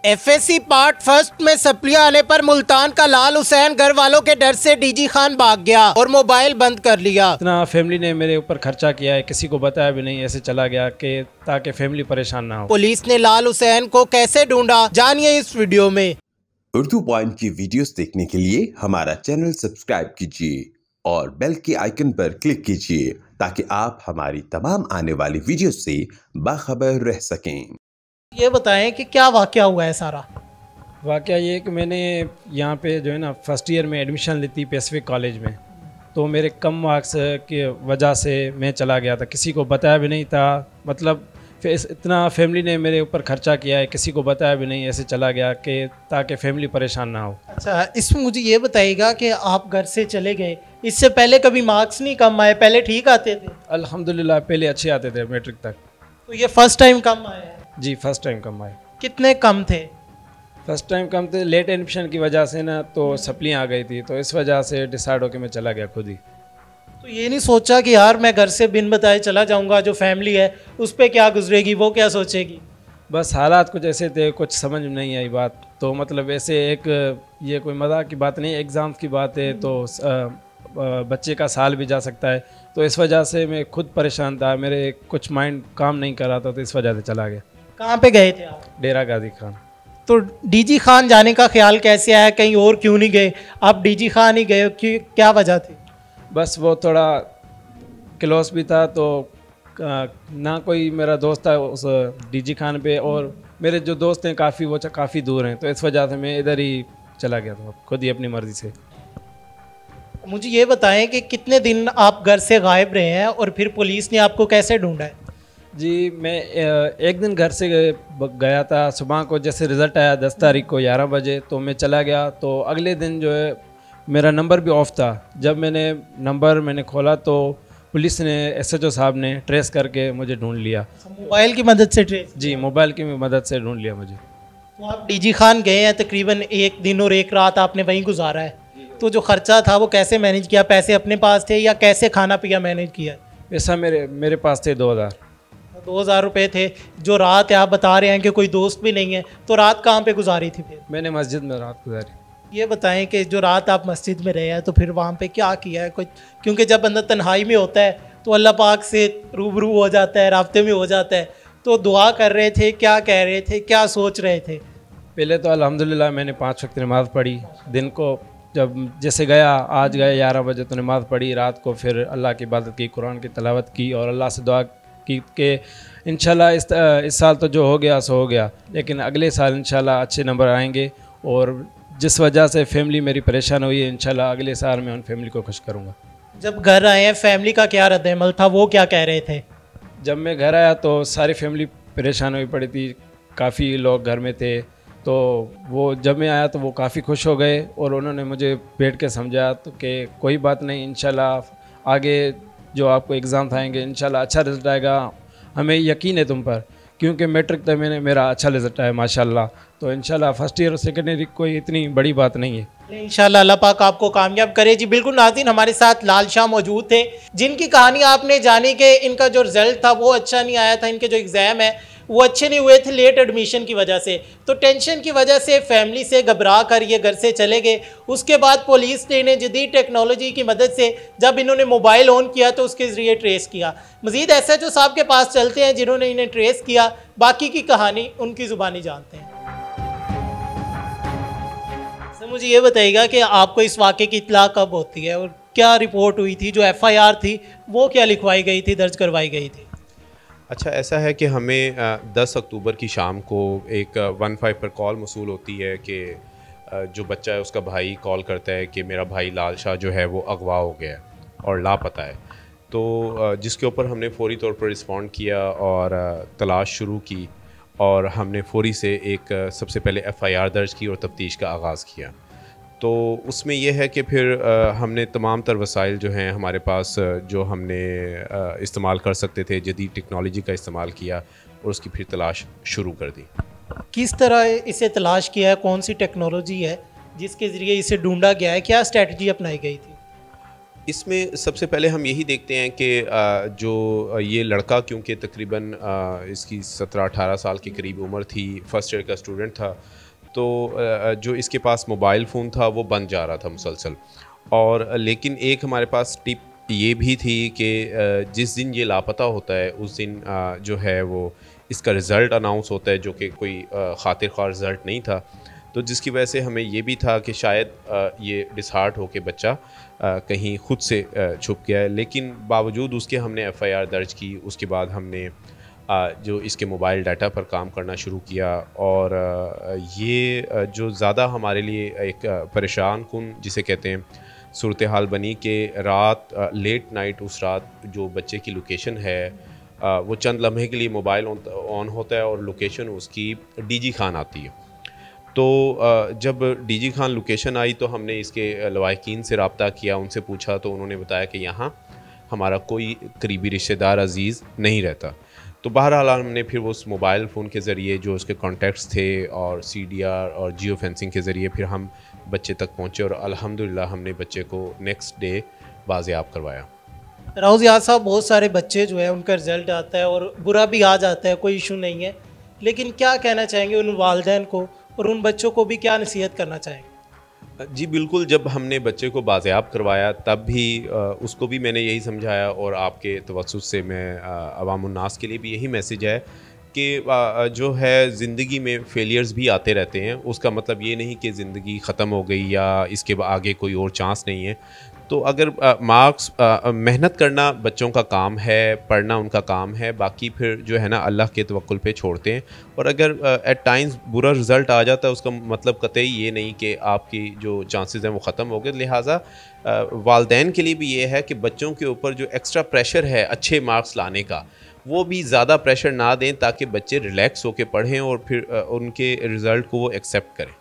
FSc part first में सप्लियां आने पर मुल्तान का लाल हुसैन घर वालों के डर से डीजी खान भाग गया और मोबाइल बंद कर लिया। इतना फैमिली ने मेरे ऊपर खर्चा किया है, किसी को बताया भी नहीं, ऐसे चला गया कि ताकि फैमिली परेशान ना हो। पुलिस ने लाल हुसैन को कैसे ढूंढा, जानिए इस वीडियो में। उर्दू पॉइंट की वीडियोस देखने के लिए हमारा चैनल सब्सक्राइब कीजिए और बेल के आइकन पर क्लिक कीजिए ताकि आप हमारी तमाम आने वाली वीडियो से बाखबर रह सकें। ये बताएं कि क्या वाकया हुआ है सारा। वाकया ये कि मैंने यहाँ पे जो है ना फर्स्ट ईयर में एडमिशन ली थी पैसिफिक कॉलेज में, तो मेरे कम मार्क्स की वजह से मैं चला गया था, किसी को बताया भी नहीं था। मतलब इतना फैमिली ने मेरे ऊपर खर्चा किया है, किसी को बताया भी नहीं, ऐसे चला गया कि ताकि फैमिली परेशान ना हो। अच्छा, इसमें मुझे ये बताइएगा कि आप घर से चले गए, इससे पहले कभी मार्क्स नहीं कम आए, पहले ठीक आते थे? अल्हम्दुलिल्लाह पहले अच्छे आते थे मैट्रिक तक। तो ये फर्स्ट टाइम कम आए हैं? जी फर्स्ट टाइम कम आए। कितने कम थे? फर्स्ट टाइम कम थे, लेट एडमिशन की वजह से ना, तो सप्लियाँ आ गई थी, तो इस वजह से डिसाइड होकर मैं चला गया खुद ही। तो ये नहीं सोचा कि यार मैं घर से बिन बताए चला जाऊंगा, जो फैमिली है उस पर क्या गुजरेगी, वो क्या सोचेगी? बस हालात कुछ ऐसे थे, कुछ समझ में नहीं आई बात। तो मतलब ऐसे एक ये कोई मजाक की बात नहीं, एग्ज़ाम की बात है, तो बच्चे का साल भी जा सकता है, तो इस वजह से मैं खुद परेशान था, मेरे कुछ माइंड काम नहीं कर रहा था, तो इस वजह से चला गया। कहाँ पे गए थे आप? डेरा गाजी खान। तो डीजी खान जाने का ख्याल कैसे आया, कहीं और क्यों नहीं गए? आप डीजी खान ही गए, क्या वजह थी? बस वो थोड़ा क्लोज भी था, तो ना कोई मेरा दोस्त था उस डीजी खान पे, और मेरे जो दोस्त हैं काफ़ी वो काफ़ी दूर हैं, तो इस वजह से मैं इधर ही चला गया था खुद ही अपनी मर्ज़ी से। मुझे ये बताएं कि कितने दिन आप घर से गायब रहे हैं और फिर पुलिस ने आपको कैसे ढूंढा है? जी मैं एक दिन घर से गया था, सुबह को जैसे रिज़ल्ट आया 10 तारीख को 11 बजे, तो मैं चला गया, तो अगले दिन जो है मेरा नंबर भी ऑफ था। जब मैंने खोला तो पुलिस ने SHO साहब ने ट्रेस करके मुझे ढूंढ लिया। मोबाइल की मदद से ट्रेस? जी मोबाइल की मदद से ढूंढ लिया मुझे। तो आप डीजी खान गए हैं, तकरीबन एक दिन और एक रात आपने वहीं गुजारा है, तो जो खर्चा था वो कैसे मैनेज किया? पैसे अपने पास थे या कैसे खाना पिया मैनेज किया? पैसा मेरे पास थे 2000 रुपये थे। जो रात है आप बता रहे हैं कि कोई दोस्त भी नहीं है, तो रात कहाँ पे गुजारी थी फिर? मैंने मस्जिद में रात गुजारी। ये बताएं कि जो रात आप मस्जिद में रहे हैं, तो फिर वहाँ पे क्या किया है कुछ? क्योंकि जब बंदा तन्हाई में होता है तो अल्लाह पाक से रूबरू हो जाता है, राब्ते में हो जाता है, तो दुआ कर रहे थे, क्या कह रहे थे, क्या सोच रहे थे? पहले तो अल्हम्दुलिल्लाह मैंने 5 वक्त नमाज़ पढ़ी दिन को, जब जैसे आज गए 11 बजे तो नमाज़ पढ़ी, रात को फिर अल्लाह की इबादत की, कुरान की तलावत की और अल्लाह से दुआ की कि इंशाल्लाह इस साल तो जो हो गया सो हो गया, लेकिन अगले साल इंशाल्लाह अच्छे नंबर आएंगे, और जिस वजह से फैमिली मेरी परेशान हुई है, इंशाल्लाह अगले साल मैं उन फैमिली को खुश करूँगा। जब घर आए हैं फैमिली का क्या रद्द-ए-अमल था, वो क्या कह रहे थे? जब मैं घर आया तो सारी फैमिली परेशान हुई पड़ी थी, काफ़ी लोग घर में थे, तो वो जब मैं आया तो वो काफ़ी खुश हो गए और उन्होंने मुझे बैठ के समझाया तो कि कोई बात नहीं, इंशाल्लाह आगे जो आपको एग्ज़ाम आएंगे इंशाल्लाह अच्छा रिज़ल्ट आएगा, हमें यकीन है तुम पर, क्योंकि मैट्रिक तक मेरा अच्छा रिज़ल्ट आया माशाल्लाह, तो इंशाल्लाह फर्स्ट ईयर और सेकेंड ईयर कोई इतनी बड़ी बात नहीं है। इंशाल्लाह अल्लाह पाक आपको कामयाब करे। जी बिल्कुल नाज़रीन, हमारे साथ लाल शाह मौजूद थे, जिनकी कहानी आपने जानी कि इनका जो रिज़ल्ट था वो अच्छा नहीं आया था, इनके जो एग्ज़ाम है वो अच्छे नहीं हुए थे लेट एडमिशन की वजह से, तो टेंशन की वजह से फैमिली से घबरा कर ये घर से चले गए। उसके बाद पुलिस ने इन्हें जदीद टेक्नोलॉजी की मदद से जब इन्होंने मोबाइल ऑन किया तो उसके ज़रिए ट्रेस किया। मज़ीद SHO साहब के पास चलते हैं जिन्होंने इन्हें ट्रेस किया, बाकी की कहानी उनकी ज़ुबानी जानते हैं। सर मुझे ये बताइएगा कि आपको इस वाक़े की इत्तला कब होती है और क्या रिपोर्ट हुई थी, जो FIR थी वो क्या लिखवाई गई थी, दर्ज करवाई गई थी? अच्छा, ऐसा है कि हमें 10 अक्टूबर की शाम को एक 15 पर कॉल मौसूल होती है कि जो बच्चा है उसका भाई कॉल करता है कि मेरा भाई लाल शाह जो है वो अगवा हो गया है और लापता है। तो जिसके ऊपर हमने फ़ौरी तौर पर रिस्पॉन्ड किया और तलाश शुरू की, और हमने फ़ौरी से एक सबसे पहले FIR दर्ज की और तफ्तीश का आगाज़ किया। तो उसमें यह है कि फिर हमने तमाम तर वसाइल जो हैं हमारे पास, जो हमने इस्तेमाल कर सकते थे, जदीद टेक्नोलॉजी का इस्तेमाल किया और उसकी फिर तलाश शुरू कर दी। किस तरह इसे तलाश किया है, कौन सी टेक्नोलॉजी है जिसके ज़रिए इसे ढूंढा गया है, क्या स्ट्रेटजी अपनाई गई थी? इसमें सबसे पहले हम यही देखते हैं कि जो ये लड़का, क्योंकि तकरीबन इसकी 17-18 साल के करीब उम्र थी, फर्स्ट ईयर का स्टूडेंट था, तो जो इसके पास मोबाइल फ़ोन था वो बंद जा रहा था मुसलसल। और लेकिन एक हमारे पास टिप ये भी थी कि जिस दिन ये लापता होता है उस दिन जो है वो इसका रिज़ल्ट अनाउंस होता है, जो कि कोई खातिर ख्वाह रिज़ल्ट नहीं था। तो जिसकी वजह से हमें ये भी था कि शायद ये डिसहार्ट हो के बच्चा कहीं ख़ुद से छुप गया है। लेकिन बावजूद उसके हमने FIR दर्ज की। उसके बाद हमने जो इसके मोबाइल डाटा पर काम करना शुरू किया। और ये जो ज़्यादा हमारे लिए एक परेशान कुन जिसे कहते हैं सूरत हाल बनी कि रात लेट नाइट उस रात जो बच्चे की लोकेशन है वो चंद लम्हे के लिए मोबाइल ऑन होता है और लोकेशन उसकी DG खान आती है। तो जब DG खान लोकेशन आई तो हमने इसके लवाहिकीन से रब्ता किया, उनसे पूछा तो उन्होंने बताया कि यहाँ हमारा कोई करीबी रिश्तेदार अजीज़ नहीं रहता। तो बहरहाल हमने फिर वो उस मोबाइल फ़ोन के ज़रिए जो उसके कॉन्टैक्ट्स थे और CDR और जियो फेंसिंग के ज़रिए फिर हम बच्चे तक पहुँचे और अल्हम्दुलिल्लाह हमने बच्चे को नेक्स्ट डे बाज़ेयाब करवाया। राउज़ याद साहब, बहुत सारे बच्चे जो है उनका रिज़ल्ट आता है और बुरा भी आ जाता है, कोई इशू नहीं है, लेकिन क्या कहना चाहेंगे उन वालिदैन को और उन बच्चों को भी क्या नसीहत करना चाहेंगे? जी बिल्कुल, जब हमने बच्चे को बाज़ेयाब करवाया तब भी उसको भी मैंने यही समझाया और आपके तवस्सुस से मैं अवामुन्नास के लिए भी यही मैसेज है कि जो है ज़िंदगी में फेलियर्स भी आते रहते हैं। उसका मतलब ये नहीं कि ज़िंदगी ख़त्म हो गई या इसके आगे कोई और चांस नहीं है। तो अगर मार्क्स मेहनत करना बच्चों का काम है, पढ़ना उनका काम है, बाकी फिर जो है ना अल्लाह के तवक्कुल पे छोड़ते हैं। और अगर एट टाइम्स बुरा रिज़ल्ट आ जाता है उसका मतलब कतई ये नहीं कि आपकी जो चांसेस हैं वो ख़त्म हो गए। लिहाजा वालिदैन के लिए भी ये है कि बच्चों के ऊपर जो एक्स्ट्रा प्रेशर है अच्छे मार्क्स लाने का, वो भी ज़्यादा प्रेशर ना दें ताकि बच्चे रिलैक्स होकर पढ़ें और फिर उनके रिज़ल्ट को वो एक्सेप्ट करें।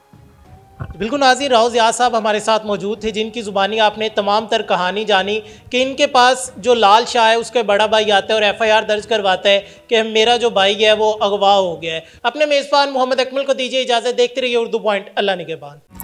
बिल्कुल नाज़रीन, राउज़ याद साहब हमारे साथ मौजूद थे जिनकी ज़ुबानी आपने तमाम तर कहानी जानी कि इनके पास जो लाल शाह है उसके बड़ा भाई आता है और FIR दर्ज करवाता है कि मेरा जो भाई है वो अगवा हो गया है। अपने मेज़बान मोहम्मद अकमल को दीजिए इजाज़त। देखते रहिए उर्दू पॉइंट। अल्लाह निगहबान।